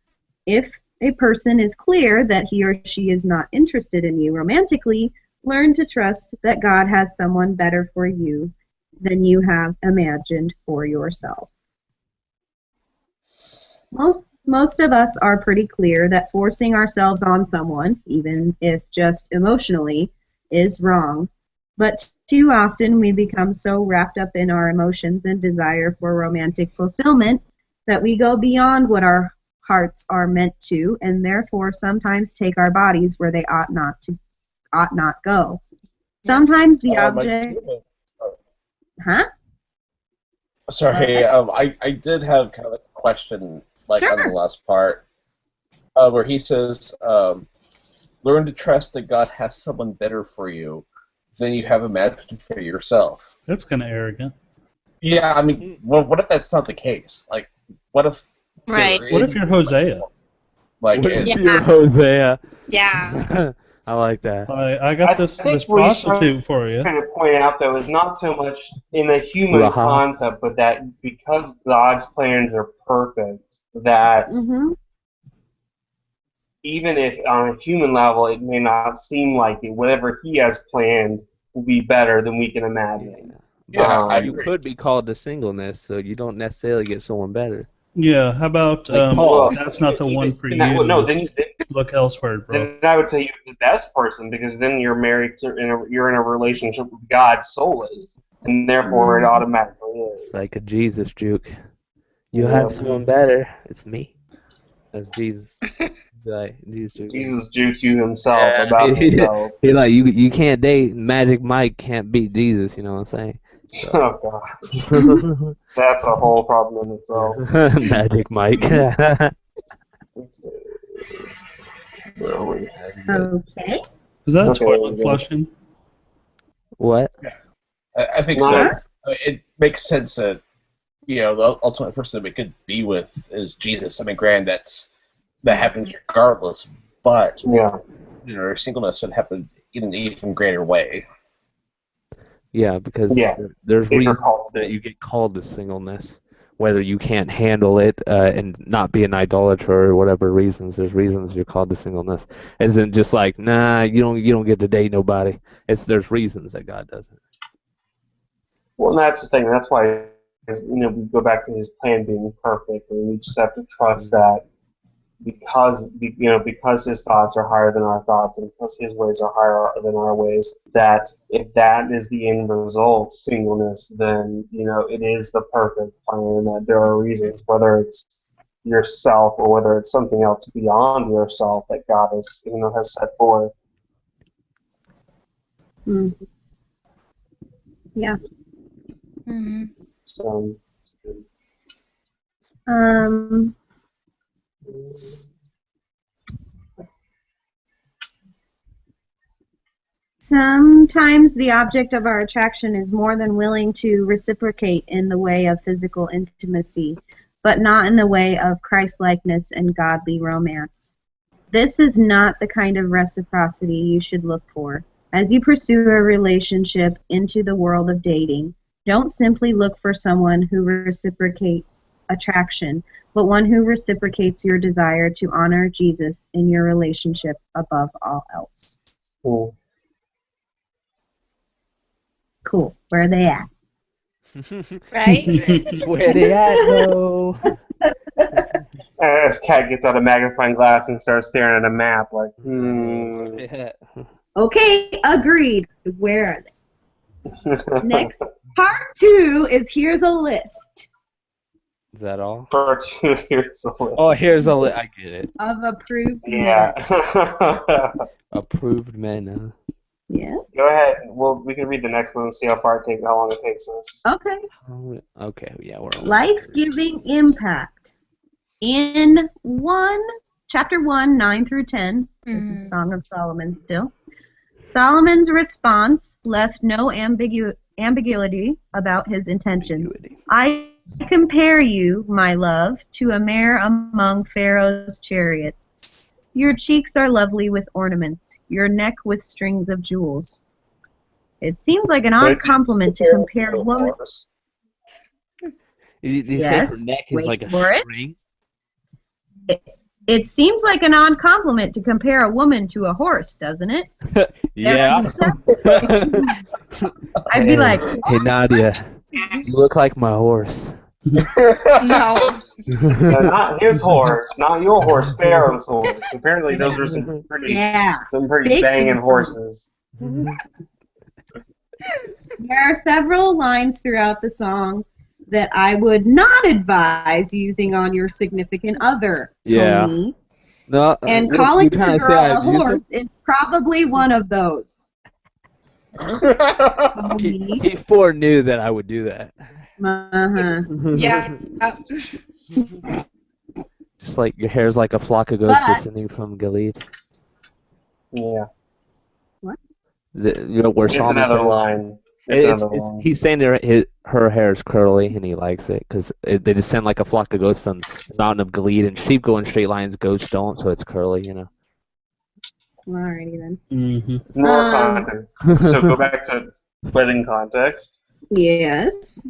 If a person is clear that he or she is not interested in you romantically, learn to trust that God has someone better for you than you have imagined for yourself. Most of us are pretty clear that forcing ourselves on someone, even if just emotionally, is wrong. But too often we become so wrapped up in our emotions and desire for romantic fulfillment that we go beyond what our hearts are meant to, and therefore sometimes take our bodies where they ought not go. Sometimes the object. Huh? Sorry, I did have kind of a question, like on Sure. the last part, where he says, "Learn to trust that God has someone better for you than you have imagined for yourself." That's kind of arrogant. Yeah, I mean, what if that's not the case? Like, what if? Right. there What if is- you're Hosea? Like, What if Yeah. you're Hosea? Yeah. I like that. I got this think this we prostitute for you. trying to point out that was not so much in the human Raha. concept, but that because God's plans are perfect, that Mm-hmm. even if on a human level it may not seem like it, whatever He has planned will be better than we can imagine. Yeah, I You agree. could be called to singleness, so you don't necessarily get someone better. Yeah, how about Like Paul. that's not the one for you. No, then Look elsewhere, bro. then I would say you're the best person because then you're married to, you're in a relationship with God solely, and therefore it automatically is. It's like a Jesus juke. You Yeah. have someone better. It's me. That's Jesus. Like, Jesus. Jesus juked you himself Yeah, about himself. he like you can't date Magic Mike can't beat Jesus. You know what I'm saying? Oh god, So. that's a whole problem in itself. Magic Mike. Where are we? Okay. Is that Okay, toilet there we go. flushing? What? I think Not- so. It makes sense that the ultimate person that we could be with is Jesus. I mean, granted, that happens regardless, but Yeah. our singleness would happen in an even greater way. Yeah, because Yeah. there's If you're reasons called that it. you get called to singleness, whether you can't handle it and not be an idolater or whatever reasons. There's reasons you're called to singleness. It isn't just like, nah, you don't get to date nobody. There's reasons that God does it. Well, and that's the thing. That's why, we go back to his plan being perfect, and we just have to trust that because his thoughts are higher than our thoughts, and because his ways are higher than our ways, that if that is the end result, singleness, then it is the perfect plan. That there are reasons, whether it's yourself or whether it's something else beyond yourself that God has set forth. Mm. Yeah. Mm-hmm. So, Um. Sometimes the object of our attraction is more than willing to reciprocate in the way of physical intimacy, but not in the way of Christ-likeness and godly romance. This is not the kind of reciprocity you should look for. As you pursue a relationship into the world of dating, don't simply look for someone who reciprocates attraction, but one who reciprocates your desire to honor Jesus in your relationship above all else. Cool. Where are they at? Right? Where they at, though? as Kat gets out a magnifying glass and starts staring at a map, like, Yeah. Okay, agreed. Where are they? Next, part 2 is here's a list Is that all? Part 2, here's the list. Oh, here's I get it. of approved men. Yeah. Approved men. Yeah. Go ahead. Well, we can read the next one and see how long it takes us. Okay. Okay, yeah, we're on. Life-giving impact. In chapter 1, 9 through 10, this is Song of Solomon still. Solomon's response left no ambiguity about his intentions. I compare you, my love, to a mare among Pharaoh's chariots. Your cheeks are lovely with ornaments, your neck with strings of jewels. It seems like an odd compliment to compare a woman. Did you say Yes, her neck is wait like a for it. string? It seems like an odd compliment to compare a woman to a horse, doesn't it? Yeah. I'd be like, Hey Nadia, you look like my horse. No. Not his horse, not your horse, Pharaoh's horse. Apparently, those are some pretty Big banging horses. There are several lines throughout the song that I would not advise using on your significant other, Tony. Yeah. No, And you're calling trying your to say girl I a abused horse is probably one of those. He foreknew that I would do that. Uh-huh. Yeah. Just like your hair's like a flock of ghosts But- descending from Gilead. Yeah. Where It's Solomon another said, line. It's another line. he's saying her hair is curly and he likes it because they descend like a flock of goats from the mountain of Gilead, and sheep go in straight lines, goats don't, so it's curly, Alrighty then. Mm-hmm. More context. So go back to wedding context. Yes.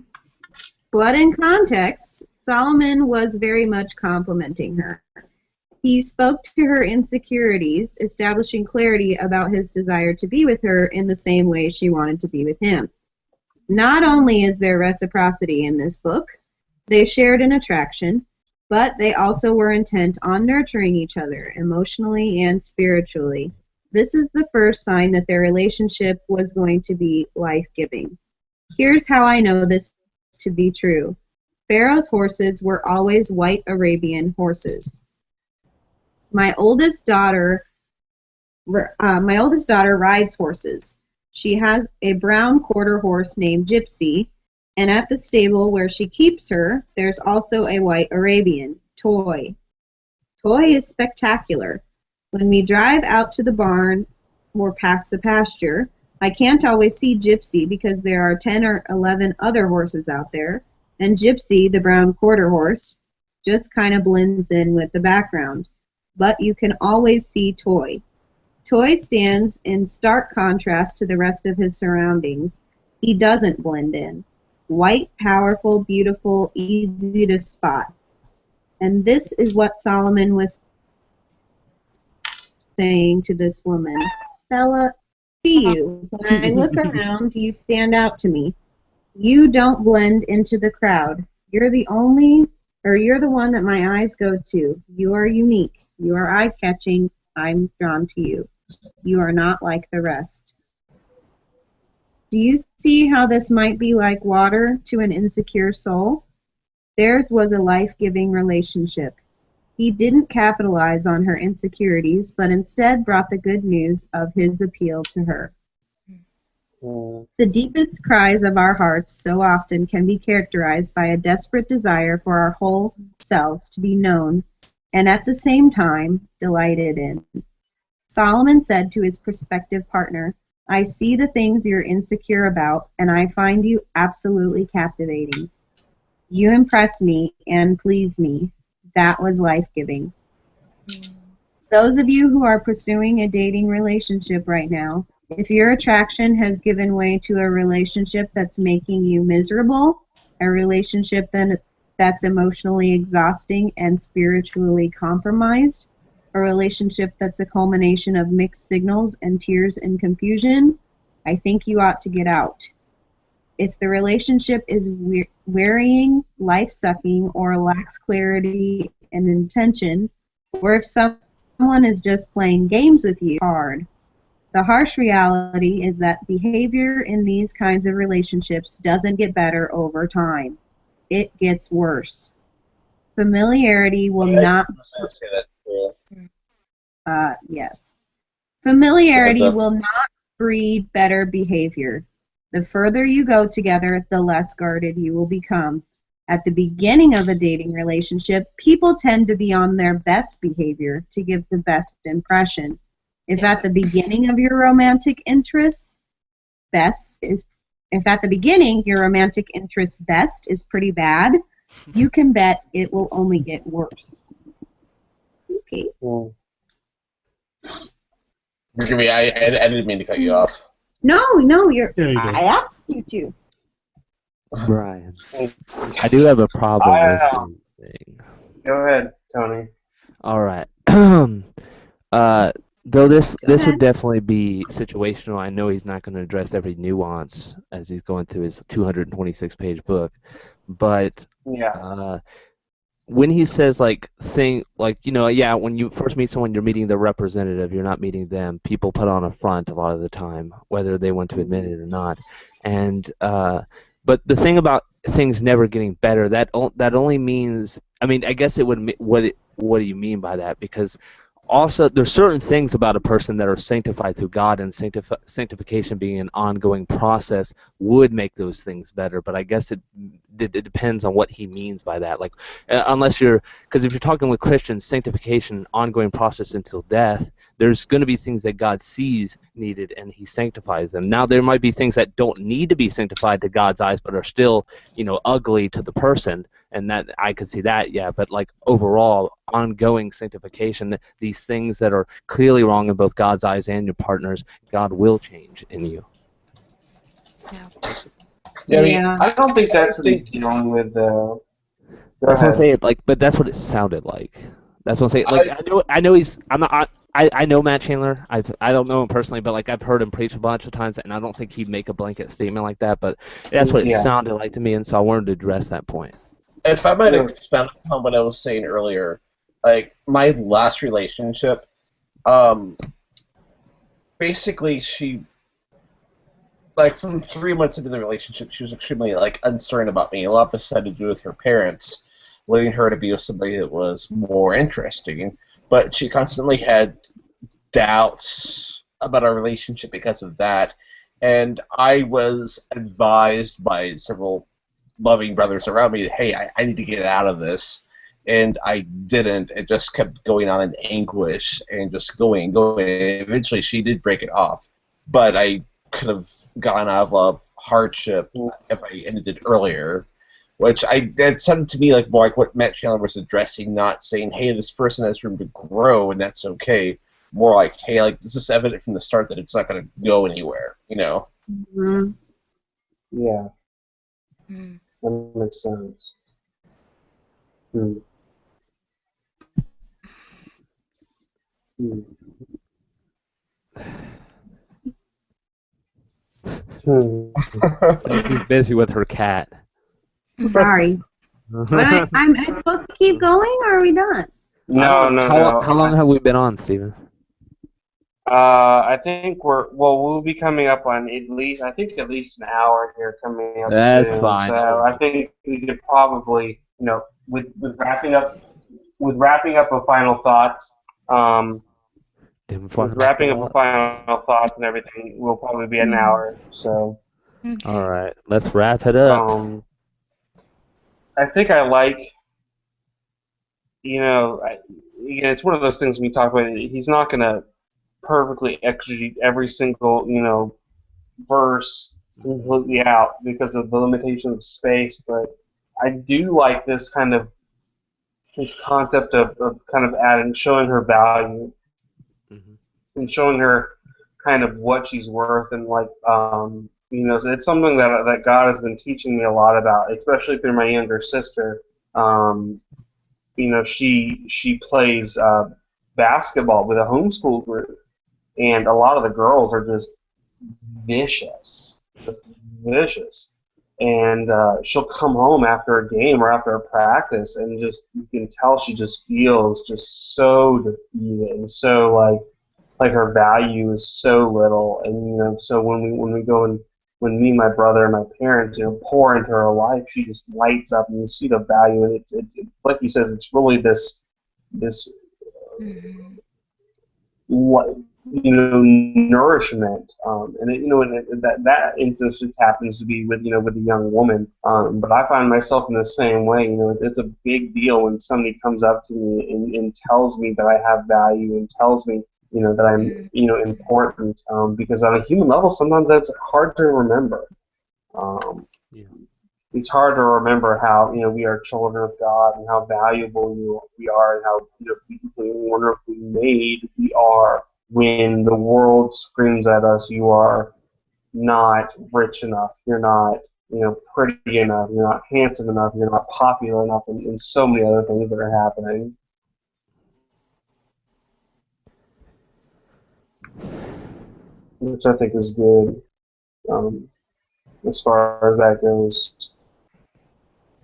But in context, Solomon was very much complimenting her. He spoke to her insecurities, establishing clarity about his desire to be with her in the same way she wanted to be with him. Not only is there reciprocity in this book, they shared an attraction, but they also were intent on nurturing each other emotionally and spiritually. This is the first sign that their relationship was going to be life-giving. Here's how I know this to be true. Pharaoh's horses were always white Arabian horses. My oldest daughter rides horses. She has a brown quarter horse named Gypsy, and at the stable where she keeps her, there's also a white Arabian, Toy. Toy is spectacular. When we drive out to the barn or past the pasture, I can't always see Gypsy because there are 10 or 11 other horses out there, and Gypsy, the brown quarter horse, just kind of blends in with the background. But you can always see Toy. Toy stands in stark contrast to the rest of his surroundings. He doesn't blend in. White, powerful, beautiful, easy to spot. And this is what Solomon was saying to this woman. Bella, see you. When I look around, you stand out to me. You don't blend into the crowd. You're the one that my eyes go to. You are unique. You are eye-catching. I'm drawn to you. You are not like the rest. Do you see how this might be like water to an insecure soul? Theirs was a life-giving relationship. He didn't capitalize on her insecurities, but instead brought the good news of his appeal to her. The deepest cries of our hearts so often can be characterized by a desperate desire for our whole selves to be known and at the same time delighted in. Solomon said to his prospective partner, I see the things you're insecure about, and I find you absolutely captivating. You impress me and please me. That was life-giving. Those of you who are pursuing a dating relationship right now, if your attraction has given way to a relationship that's making you miserable, a relationship that's emotionally exhausting and spiritually compromised, a relationship that's a culmination of mixed signals and tears and confusion, I think you ought to get out. If the relationship is wearying, life-sucking, or lacks clarity and intention, or if someone is just playing games with you, hard. The harsh reality is that behavior in these kinds of relationships doesn't get better over time. It gets worse. Familiarity will not... Say that, yes. Familiarity Heads up. will not breed better behavior. The further you go together, the less guarded you will become. At the beginning of a dating relationship, people tend to be on their best behavior to give the best impression. If at the beginning of your romantic interests, if at the beginning your romantic interest best is pretty bad, you can bet it will only get worse. Okay. Forgive me, I didn't mean to cut you off. No, Yeah, you did. I asked you to. Brian, I do have a problem with this thing. Go ahead, Tony. All right. Though this would definitely be situational. I know he's not going to address every nuance as he's going through his 226-page book, but Yeah. when he says when you first meet someone, you're meeting the representative, you're not meeting them. People put on a front a lot of the time, whether they want to admit it or not. And but the thing about things never getting better, that only means, I mean, I guess it would, what do you mean by that? Because also, there's certain things about a person that are sanctified through God, and sanctification being an ongoing process would make those things better. But I guess it depends on what he means by that. Like, because if you're talking with Christians, sanctification, ongoing process until death, there's going to be things that God sees needed, and He sanctifies them. Now, there might be things that don't need to be sanctified to God's eyes, but are still, ugly to the person. And that I could see that, yeah. But like overall, ongoing sanctification, these things that are clearly wrong in both God's eyes and your partner's, God will change in you. Yeah, I don't think that's what he's dealing with. Go that's ahead. what I'm saying. But that's what it sounded like. That's what I'm saying. Like I know he's. I'm not. I know Matt Chandler. I don't know him personally, but like I've heard him preach a bunch of times, and I don't think he'd make a blanket statement like that. But that's what it sounded like to me, and so I wanted to address that point. If I might expand upon what I was saying earlier, like my last relationship, basically she, like from 3 months into the relationship, she was extremely uncertain about me. A lot of this had to do with her parents wanting her to be with somebody that was more interesting. but she constantly had doubts about our relationship because of that. And I was advised by several loving brothers around me, hey, I need to get out of this. And I didn't. It just kept going on in anguish and just going. Eventually, she did break it off. But I could have gone out of hardship if I ended it earlier. Which that sounded to me like more like what Matt Chandler was addressing, not saying, hey, this person has room to grow and that's okay. More like, hey, like this is evident from the start that it's not going to go anywhere, you know? Mm-hmm. Yeah, Mm. that makes sense. Hmm. Hmm. Hmm. She's busy with her cat. Sorry. I'm supposed to keep going, or are we done? No, no, no. How long have we been on, Steven? I think we'll be coming up on at least an hour here coming up That's soon. fine. So I think we could probably, with wrapping up of final thoughts, with wrapping up of final thoughts and everything, we'll probably be an hour. So, Okay. All right, let's wrap it up. I think I like, it's one of those things when you talk about it, he's not gonna perfectly exegete every single, verse completely out because of the limitation of space, but I do like this concept of kind of adding, showing her value Mm-hmm. and showing her kind of what she's worth, and so it's something that God has been teaching me a lot about, especially through my younger sister. Um, she plays basketball with a homeschool group, and a lot of the girls are just vicious, just vicious. And she'll come home after a game or after a practice, and just you can tell she just feels just so defeated, and so like her value is so little. And so when we go and when me and my brother and my parents pour into her life, she just lights up, and you see the value. And it's like he says, it's really this Mhm. nourishment, and that interest just happens to be with a young woman. But I find myself in the same way. It's a big deal when somebody comes up to me and tells me that I have value and tells me that I'm important. Because on a human level, sometimes that's hard to remember. Um, Yeah. it's hard to remember how we are children of God and how valuable we are, and how beautifully and wonderfully made we are. When the world screams at us, you are not rich enough, you're not pretty enough, you're not handsome enough, you're not popular enough, and so many other things that are happening, which I think is good, as far as that goes.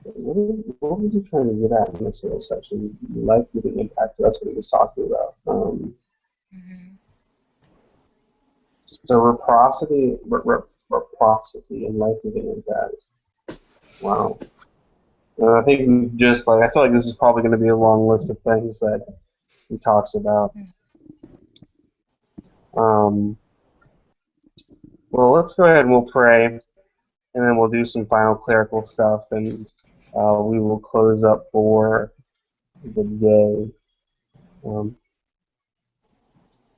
What was he trying to get at in this little section? Life with an impact. That's what he was talking about. Mhm. So reciprocity and life with an impact. Wow. And I think we just I feel like this is probably going to be a long list of things that he talks about. Um, well, let's go ahead and we'll pray, and then we'll do some final clerical stuff, and we will close up for the day.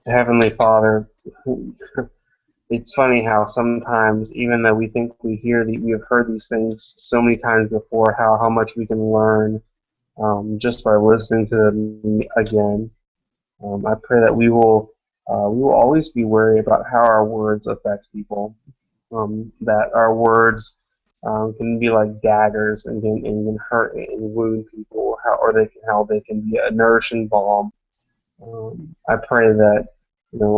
Heavenly Father, it's funny how sometimes, even though we think we have heard these things so many times before, how much we can learn just by listening to them again. I pray that we will always be wary about how our words affect people. That our words can be like daggers and can hurt and wound people, how they can be a nourishing balm. I pray that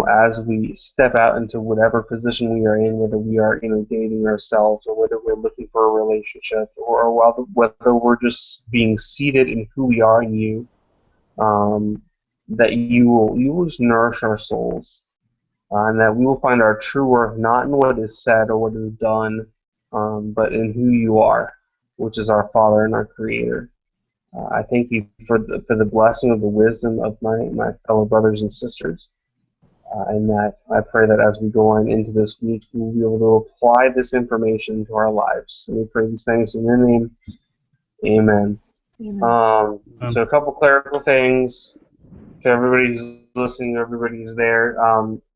as we step out into whatever position we are in, whether we are dating ourselves, or whether we're looking for a relationship, or whether we're just being seated in who we are in you, um, that you will just nourish our souls, and that we will find our true worth not in what is said or what is done, but in who you are, which is our Father and our Creator. I thank you for the blessing of the wisdom of my fellow brothers and sisters. And that I pray that as we go on into this week, we'll be able to apply this information to our lives. And we pray these things in your name. Amen. So a couple clerical things to everybody who's listening, everybody who's there.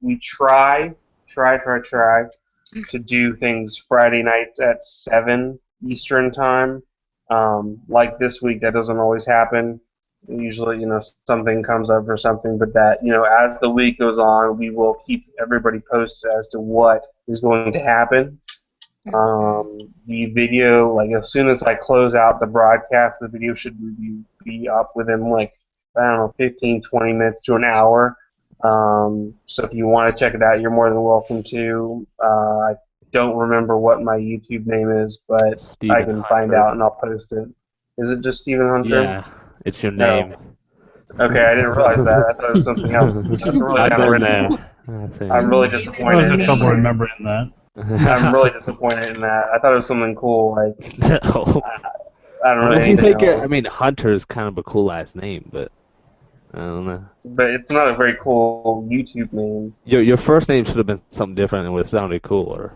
We try to do things Friday nights at 7 Eastern time. Like this week, that doesn't always happen. Usually, something comes up or something, but that, as the week goes on, we will keep everybody posted as to what is going to happen. The video, like as soon as I close out the broadcast, the video should be up within 15, 20 minutes to an hour. So if you want to check it out, you're more than welcome to. I don't remember what my YouTube name is, but Stephen I can find Hunter. out and I'll post it. Is it just Stephen Hunter? Yeah, it's your name. Okay, I didn't realize that. I thought it was something else. That's really I've been unoriginal. there. I'm really I was disappointed. having trouble remembering that. I'm really disappointed in that. I thought it was something cool. Like No. I don't know Unless you anything think else. Hunter is kind of a cool last name, but I don't know. But it's not a very cool YouTube name. Your first name should have been something different and would have sounded cooler.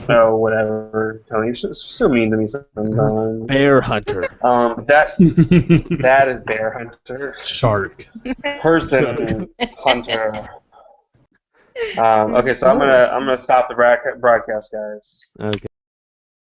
Oh, whatever, Tony. You're so mean to me sometimes. Bear Hunter. That is Bear Hunter. Shark. Person Hunter. Okay, so I'm gonna stop the broadcast, guys. Okay.